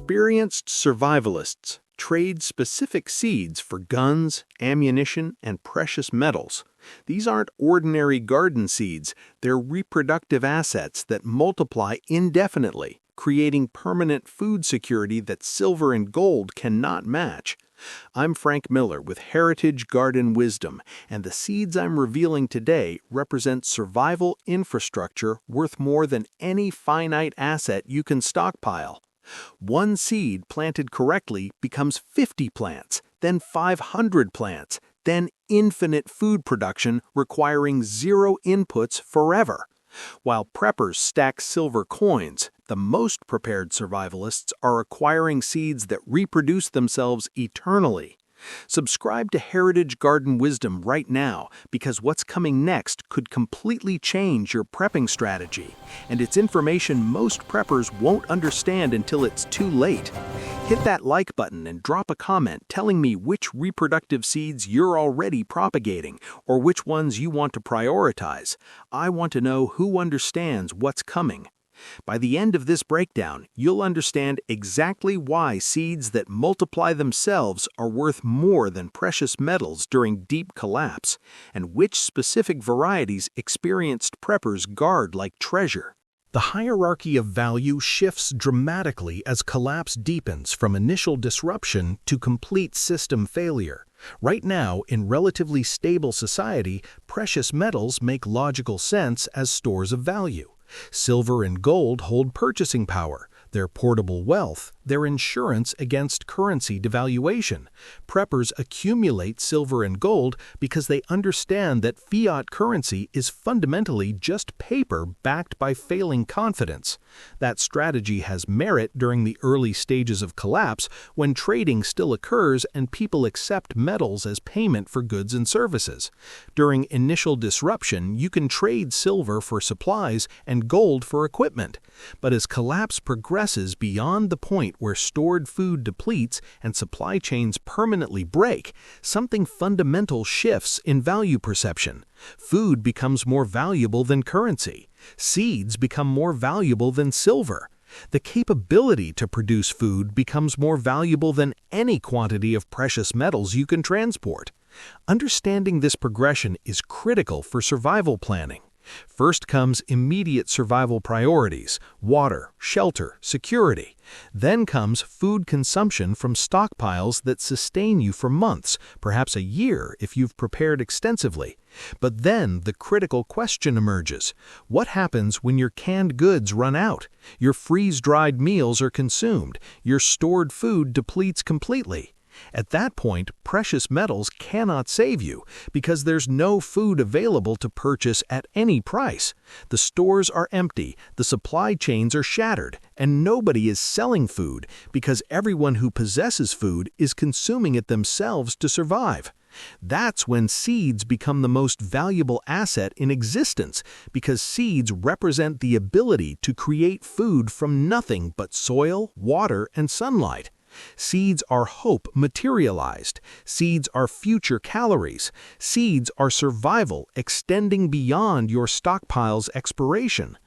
Experienced survivalists trade specific seeds for guns, ammunition, and precious metals. These aren't ordinary garden seeds, they're reproductive assets that multiply indefinitely, creating permanent food security that silver and gold cannot match. I'm Frank Miller with Heritage Garden Wisdom, and the seeds I'm revealing today represent survival infrastructure worth more than any finite asset you can stockpile. One seed planted correctly becomes 50 plants, then 500 plants, then infinite food production requiring zero inputs forever. While preppers stack silver coins, the most prepared survivalists are acquiring seeds that reproduce themselves eternally. Subscribe to Heritage Garden Wisdom right now, because what's coming next could completely change your prepping strategy, and it's information most preppers won't understand until it's too late. Hit that like button and drop a comment telling me which reproductive seeds you're already propagating or which ones you want to prioritize. I want to know who understands what's coming. By the end of this breakdown, you'll understand exactly why seeds that multiply themselves are worth more than precious metals during deep collapse, and which specific varieties experienced preppers guard like treasure. The hierarchy of value shifts dramatically as collapse deepens from initial disruption to complete system failure. Right now, in relatively stable society, precious metals make logical sense as stores of value. Silver and gold hold purchasing power, their portable wealth, their insurance against currency devaluation. Preppers accumulate silver and gold because they understand that fiat currency is fundamentally just paper backed by failing confidence. That strategy has merit during the early stages of collapse, when trading still occurs and people accept metals as payment for goods and services. During initial disruption, you can trade silver for supplies and gold for equipment. But as collapse progresses beyond the point where stored food depletes and supply chains permanently break, something fundamental shifts in value perception. Food becomes more valuable than currency. Seeds become more valuable than silver. The capability to produce food becomes more valuable than any quantity of precious metals you can transport. Understanding this progression is critical for survival planning. First comes immediate survival priorities: water, shelter, security. Then comes food consumption from stockpiles that sustain you for months, perhaps a year if you've prepared extensively. But then the critical question emerges: what happens when your canned goods run out? Your freeze-dried meals are consumed. Your stored food depletes completely. At that point, precious metals cannot save you because there's no food available to purchase at any price. The stores are empty, the supply chains are shattered, and nobody is selling food because everyone who possesses food is consuming it themselves to survive. That's when seeds become the most valuable asset in existence, because seeds represent the ability to create food from nothing but soil, water, and sunlight. Seeds are hope materialized. Seeds are future calories. Seeds are survival extending beyond your stockpile's expiration.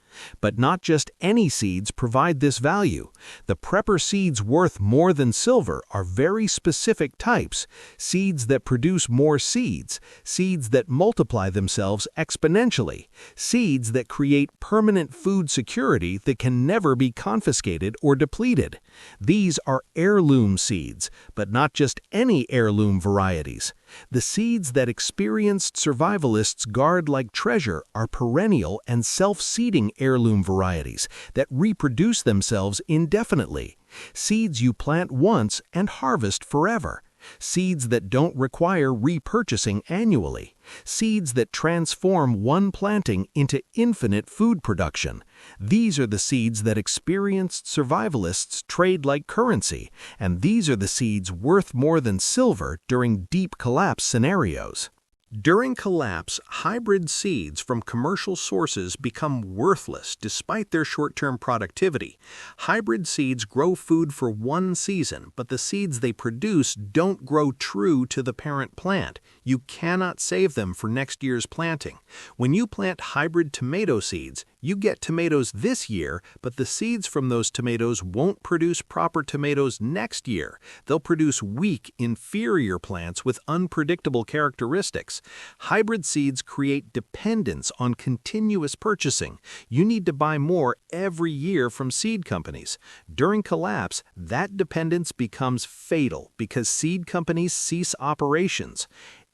But not just any seeds provide this value. The prepper seeds worth more than silver are very specific types: seeds that produce more seeds, seeds that multiply themselves exponentially, seeds that create permanent food security that can never be confiscated or depleted. These are heirloom seeds, but not just any heirloom varieties. The seeds that experienced survivalists guard like treasure are perennial and self-seeding heirloom varieties that reproduce themselves indefinitely. Seeds you plant once and harvest forever. Seeds that don't require repurchasing annually. Seeds that transform one planting into infinite food production. These are the seeds that experienced survivalists trade like currency, and these are the seeds worth more than silver during deep collapse scenarios. During collapse, hybrid seeds from commercial sources become worthless despite their short-term productivity. Hybrid seeds grow food for one season, but the seeds they produce don't grow true to the parent plant. You cannot save them for next year's planting. When you plant hybrid tomato seeds, you get tomatoes this year, but the seeds from those tomatoes won't produce proper tomatoes next year. They'll produce weak, inferior plants with unpredictable characteristics. Hybrid seeds create dependence on continuous purchasing. You need to buy more every year from seed companies. During collapse, that dependence becomes fatal because seed companies cease operations.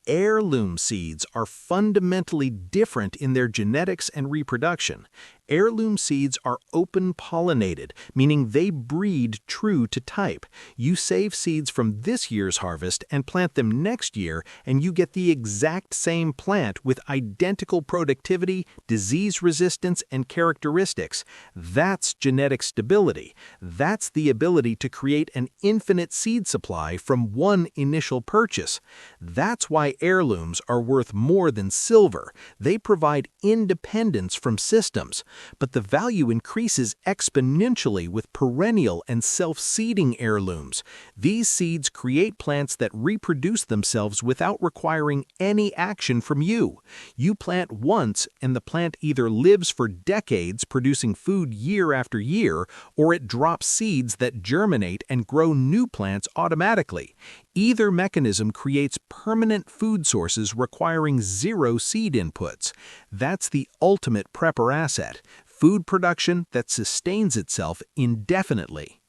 Heirloom seeds are fundamentally different in their genetics and reproduction. Heirloom seeds are open-pollinated, meaning they breed true to type. You save seeds from this year's harvest and plant them next year, and you get the exact same plant with identical productivity, disease resistance, and characteristics. That's genetic stability. That's the ability to create an infinite seed supply from one initial purchase. That's why heirlooms are worth more than silver. They provide independence from systems. But the value increases exponentially with perennial and self-seeding heirlooms. These seeds create plants that reproduce themselves without requiring any action from you. You plant once, and the plant either lives for decades producing food year after year, or it drops seeds that germinate and grow new plants automatically. Either mechanism creates permanent food sources requiring zero seed inputs. That's the ultimate prepper asset, food production that sustains itself indefinitely.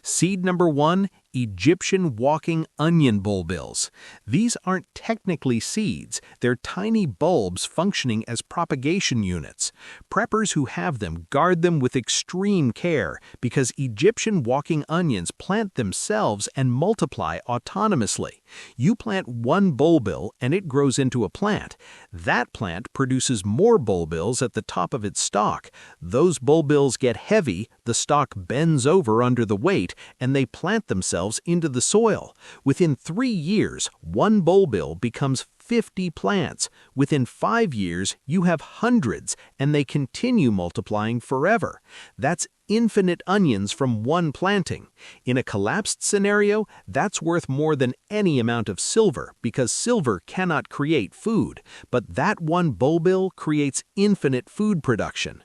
Seed number 1, Egyptian walking onion bulbils. These aren't technically seeds, they're tiny bulbs functioning as propagation units. Preppers who have them guard them with extreme care because Egyptian walking onions plant themselves and multiply autonomously. You plant one bulbil and it grows into a plant. That plant produces more bulbils at the top of its stalk. Those bulbils get heavy, the stalk bends over under the weight, and they plant themselves into the soil. Within 3 years, one bulbil becomes 50 plants. Within 5 years, you have hundreds, and they continue multiplying forever. That's infinite onions from one planting. In a collapsed scenario, that's worth more than any amount of silver because silver cannot create food, but that one bulbil creates infinite food production.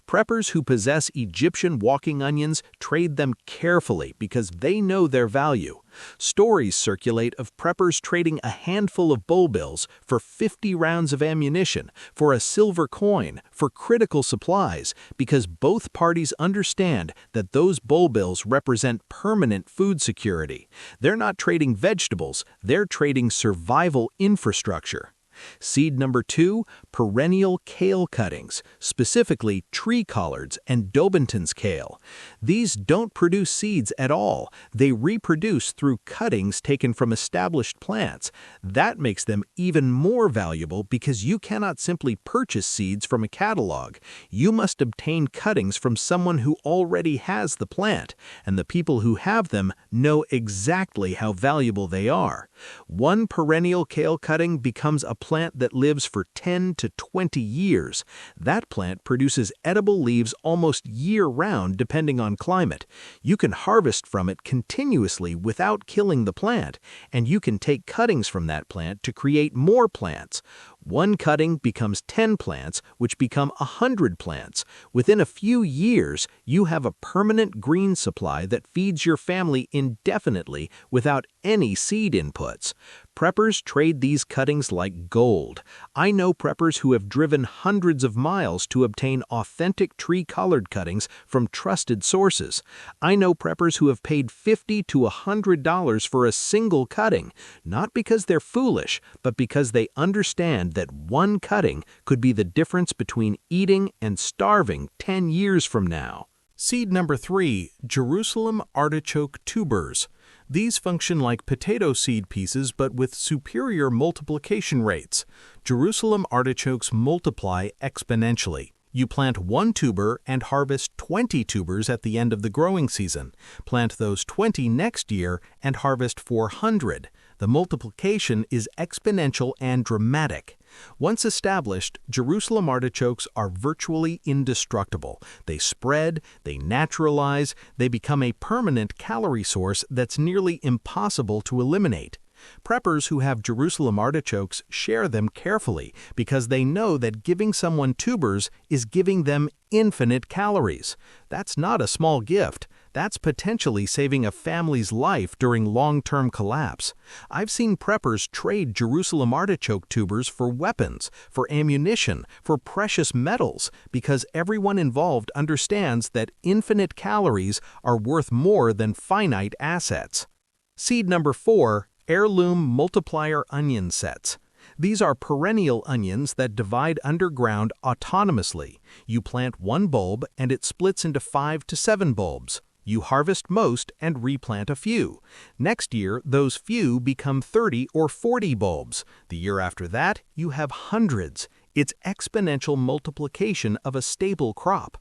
Preppers who possess Egyptian walking onions trade them carefully because they know their value. Stories circulate of preppers trading a handful of bulbils for 50 rounds of ammunition, for a silver coin, for critical supplies, because both parties understand that those bulbils represent permanent food security. They're not trading vegetables, they're trading survival infrastructure. Seed number 2, perennial kale cuttings, specifically tree collards and Dobinton's kale. These don't produce seeds at all. They reproduce through cuttings taken from established plants. That makes them even more valuable because you cannot simply purchase seeds from a catalog. You must obtain cuttings from someone who already has the plant, and the people who have them know exactly how valuable they are. One perennial kale cutting becomes a plant that lives for 10 to 20 years. That plant produces edible leaves almost year-round depending on climate. You can harvest from it continuously without killing the plant, and you can take cuttings from that plant to create more plants. One cutting becomes 10 plants, which become 100 plants. Within a few years, you have a permanent green supply that feeds your family indefinitely without any seed inputs. Preppers trade these cuttings like gold. I know preppers who have driven hundreds of miles to obtain authentic tree-collared cuttings from trusted sources. I know preppers who have paid $50 to $100 for a single cutting, not because they're foolish, but because they understand that one cutting could be the difference between eating and starving 10 years from now. Seed number 3, Jerusalem artichoke tubers. These function like potato seed pieces but with superior multiplication rates. Jerusalem artichokes multiply exponentially. You plant one tuber and harvest 20 tubers at the end of the growing season. Plant those 20 next year and harvest 400. The multiplication is exponential and dramatic. Once established, Jerusalem artichokes are virtually indestructible. They spread, they naturalize, they become a permanent calorie source that's nearly impossible to eliminate. Preppers who have Jerusalem artichokes share them carefully because they know that giving someone tubers is giving them infinite calories. That's not a small gift. That's potentially saving a family's life during long-term collapse. I've seen preppers trade Jerusalem artichoke tubers for weapons, for ammunition, for precious metals, because everyone involved understands that infinite calories are worth more than finite assets. Seed number 4, Heirloom multiplier onion sets. These are perennial onions that divide underground autonomously. You plant one bulb and it splits into 5 to 7 bulbs. You harvest most and replant a few. Next year, those few become 30 or 40 bulbs. The year after that, you have hundreds. It's exponential multiplication of a stable crop.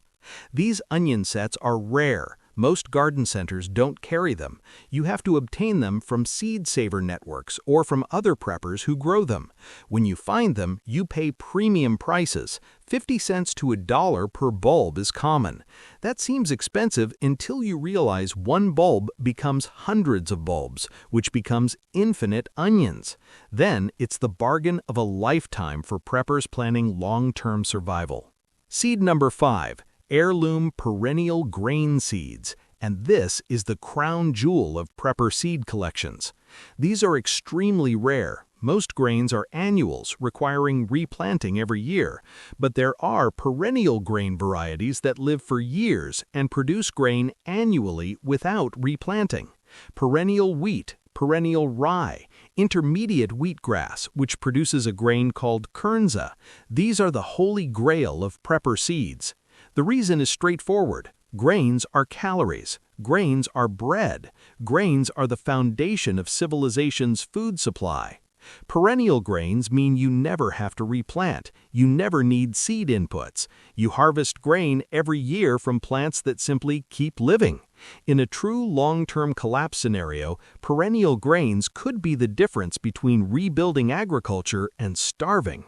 These onion sets are rare. Most garden centers don't carry them. You have to obtain them from seed saver networks or from other preppers who grow them. When you find them, you pay premium prices. 50 cents to $1 per bulb is common. That seems expensive until you realize one bulb becomes hundreds of bulbs, which becomes infinite onions. Then it's the bargain of a lifetime for preppers planning long-term survival. Seed number 5. Heirloom perennial grain seeds, and this is the crown jewel of prepper seed collections. These are extremely rare. Most grains are annuals, requiring replanting every year, but there are perennial grain varieties that live for years and produce grain annually without replanting. Perennial wheat, perennial rye, intermediate wheatgrass, which produces a grain called kernza. These are the holy grail of prepper seeds. The reason is straightforward. Grains are calories. Grains are bread. Grains are the foundation of civilization's food supply. Perennial grains mean you never have to replant. You never need seed inputs. You harvest grain every year from plants that simply keep living. In a true long-term collapse scenario, perennial grains could be the difference between rebuilding agriculture and starving.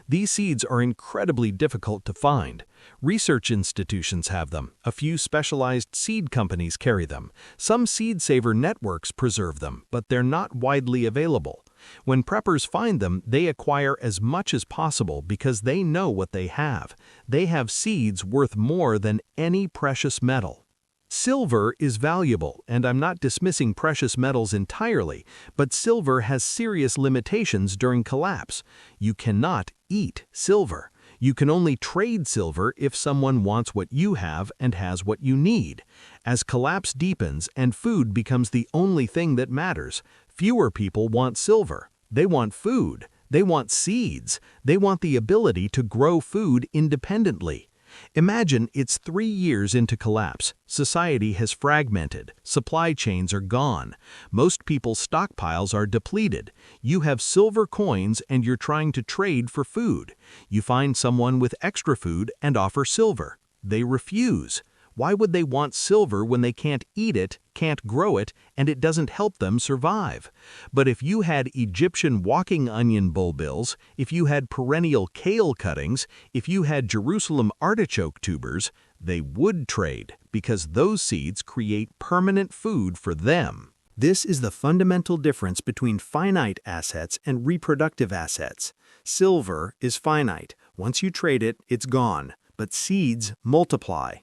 These seeds are incredibly difficult to find. Research institutions have them. A few specialized seed companies carry them. Some seed saver networks preserve them, but they're not widely available. When preppers find them, they acquire as much as possible because they know what they have. They have seeds worth more than any precious metal. Silver is valuable, and I'm not dismissing precious metals entirely, but silver has serious limitations during collapse. You cannot eat silver. You can only trade silver if someone wants what you have and has what you need. As collapse deepens and food becomes the only thing that matters, fewer people want silver. They want food. They want seeds. They want the ability to grow food independently. Imagine it's 3 years into collapse. Society has fragmented. Supply chains are gone. Most people's stockpiles are depleted. You have silver coins and you're trying to trade for food. You find someone with extra food and offer silver. They refuse. Why would they want silver when they can't eat it, can't grow it, and it doesn't help them survive? But if you had Egyptian walking onion bulbils, if you had perennial kale cuttings, if you had Jerusalem artichoke tubers, they would trade because those seeds create permanent food for them. This is the fundamental difference between finite assets and reproductive assets. Silver is finite. Once you trade it, it's gone. But seeds multiply.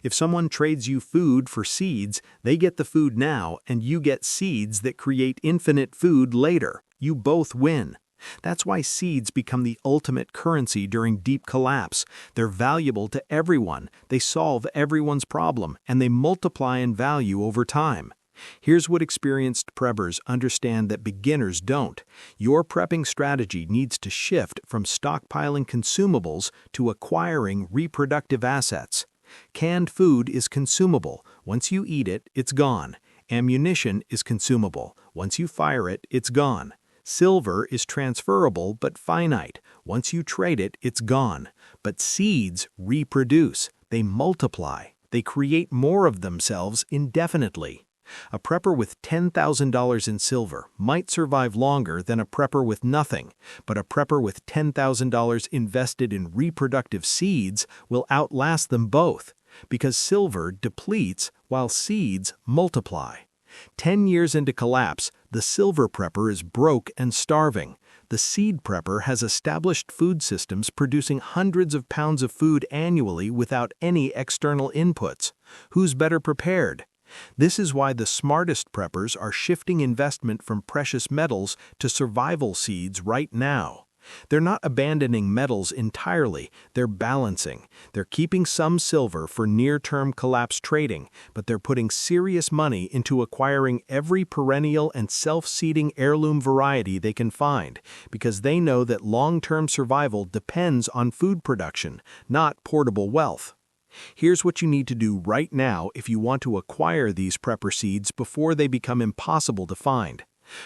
If someone trades you food for seeds, they get the food now and you get seeds that create infinite food later. You both win. That's why seeds become the ultimate currency during deep collapse. They're valuable to everyone. They solve everyone's problem, and they multiply in value over time. Here's what experienced preppers understand that beginners don't. Your prepping strategy needs to shift from stockpiling consumables to acquiring reproductive assets. Canned food is consumable. Once you eat it, it's gone. Ammunition is consumable. Once you fire it, it's gone. Silver is transferable but finite. Once you trade it, it's gone. But seeds reproduce. They multiply. They create more of themselves indefinitely. A prepper with $10,000 in silver might survive longer than a prepper with nothing, but a prepper with $10,000 invested in reproductive seeds will outlast them both, because silver depletes while seeds multiply. 10 years into collapse, The silver prepper is broke and starving. The seed prepper has established food systems producing hundreds of pounds of food annually without any external inputs. Who's better prepared? This is why the smartest preppers are shifting investment from precious metals to survival seeds right now. They're not abandoning metals entirely, they're balancing. They're keeping some silver for near-term collapse trading, but they're putting serious money into acquiring every perennial and self-seeding heirloom variety they can find, because they know that long-term survival depends on food production, not portable wealth. Here's what you need to do right now if you want to acquire these prepper seeds before they become impossible to find.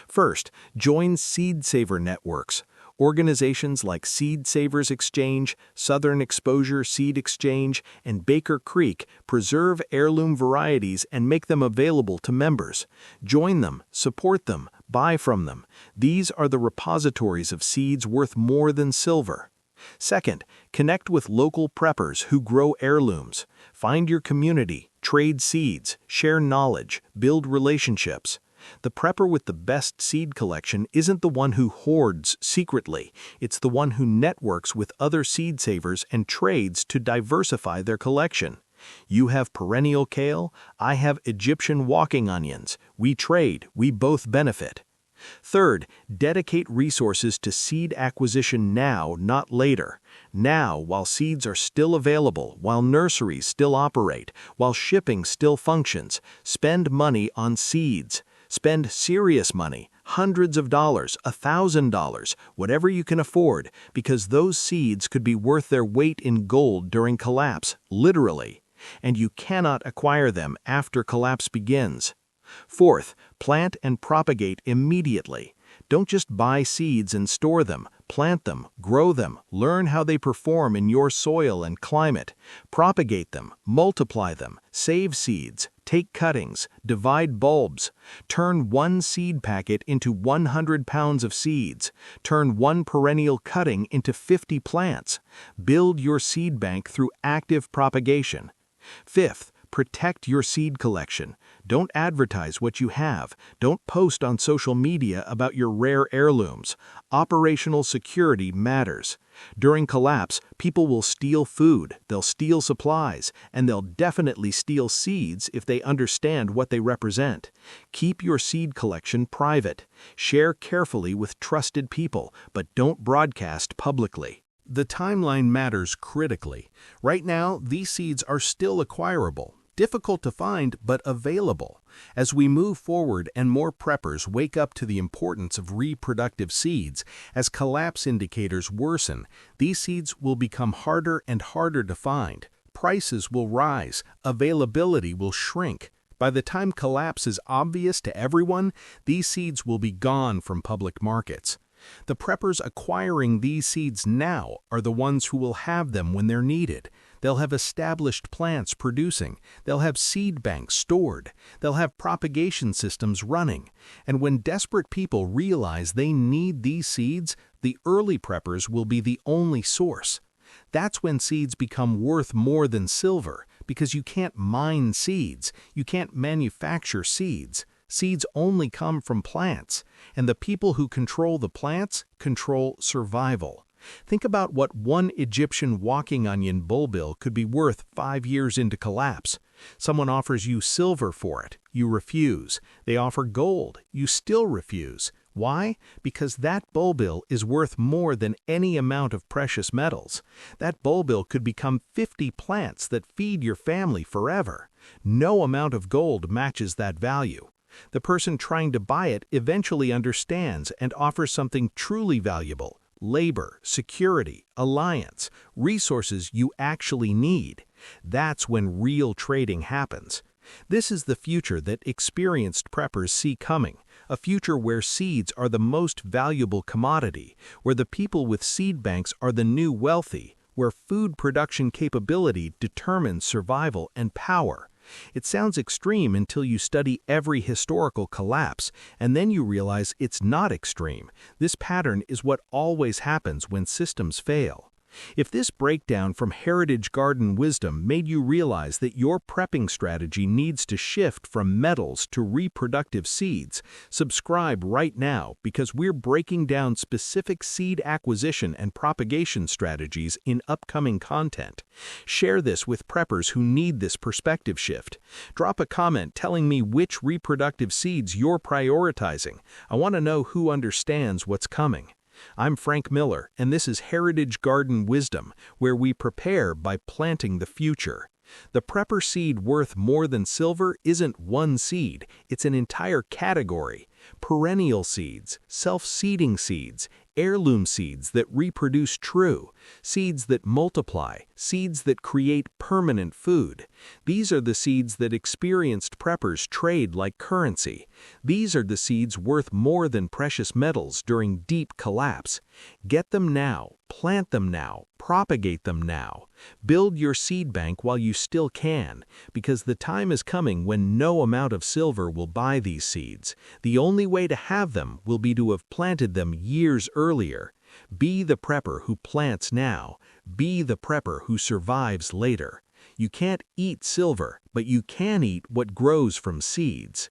First, join Seed Saver networks. Organizations like Seed Savers Exchange, Southern Exposure Seed Exchange, and Baker Creek preserve heirloom varieties and make them available to members. Join them, support them, buy from them. These are the repositories of seeds worth more than silver. Second, connect with local preppers who grow heirlooms. Find your community, trade seeds, share knowledge, build relationships. The prepper with the best seed collection isn't the one who hoards secretly. It's the one who networks with other seed savers and trades to diversify their collection. You have perennial kale, I have Egyptian walking onions. We trade, we both benefit. Third, dedicate resources to seed acquisition now, not later. Now, while seeds are still available, while nurseries still operate, while shipping still functions, spend money on seeds. Spend serious money, hundreds of dollars, $1,000, whatever you can afford, because those seeds could be worth their weight in gold during collapse, literally. And you cannot acquire them after collapse begins. Fourth, plant and propagate immediately. Don't just buy seeds and store them. Plant them, grow them, learn how they perform in your soil and climate. Propagate them, multiply them, save seeds, take cuttings, divide bulbs. Turn one seed packet into 100 pounds of seeds. Turn one perennial cutting into 50 plants. Build your seed bank through active propagation. Fifth, protect your seed collection. Don't advertise what you have. Don't post on social media about your rare heirlooms. Operational security matters. During collapse, people will steal food, they'll steal supplies, and they'll definitely steal seeds if they understand what they represent. Keep your seed collection private. Share carefully with trusted people, but don't broadcast publicly. The timeline matters critically. Right now, these seeds are still acquirable. Difficult to find, but available. As we move forward and more preppers wake up to the importance of reproductive seeds, as collapse indicators worsen, these seeds will become harder and harder to find. Prices will rise, availability will shrink. By the time collapse is obvious to everyone, these seeds will be gone from public markets. The preppers acquiring these seeds now are the ones who will have them when they're needed. They'll have established plants producing. They'll have seed banks stored. They'll have propagation systems running. And when desperate people realize they need these seeds, the early preppers will be the only source. That's when seeds become worth more than silver, because you can't mine seeds. You can't manufacture seeds. Seeds only come from plants, and the people who control the plants control survival. Think about what one Egyptian walking onion bulbil could be worth 5 years into collapse. Someone offers you silver for it. You refuse. They offer gold. You still refuse. Why? Because that bulbil is worth more than any amount of precious metals. That bulbil could become 50 plants that feed your family forever. No amount of gold matches that value. The person trying to buy it eventually understands and offers something truly valuable: labor, security, alliance, resources you actually need. That's when real trading happens. This is the future that experienced preppers see coming, a future where seeds are the most valuable commodity, where the people with seed banks are the new wealthy, where food production capability determines survival and power. It sounds extreme until you study every historical collapse, and then you realize it's not extreme. This pattern is what always happens when systems fail. If this breakdown from Heritage Garden wisdom made you realize that your prepping strategy needs to shift from metals to reproductive seeds, subscribe right now because we're breaking down specific seed acquisition and propagation strategies in upcoming content. Share this with preppers who need this perspective shift. Drop a comment telling me which reproductive seeds you're prioritizing. I want to know who understands what's coming. I'm Frank Miller, and this is Heritage Garden Wisdom, where we prepare by planting the future. The prepper seed worth more than silver isn't one seed, it's an entire category. Perennial seeds, self-seeding seeds, heirloom seeds that reproduce true, seeds that multiply, seeds that create permanent food. These are the seeds that experienced preppers trade like currency. These are the seeds worth more than precious metals during deep collapse. Get them now, plant them now, propagate them now. Build your seed bank while you still can, because the time is coming when no amount of silver will buy these seeds. The only way to have them will be to have planted them years earlier. Be the prepper who plants now. Be the prepper who survives later. You can't eat silver, but you can eat what grows from seeds.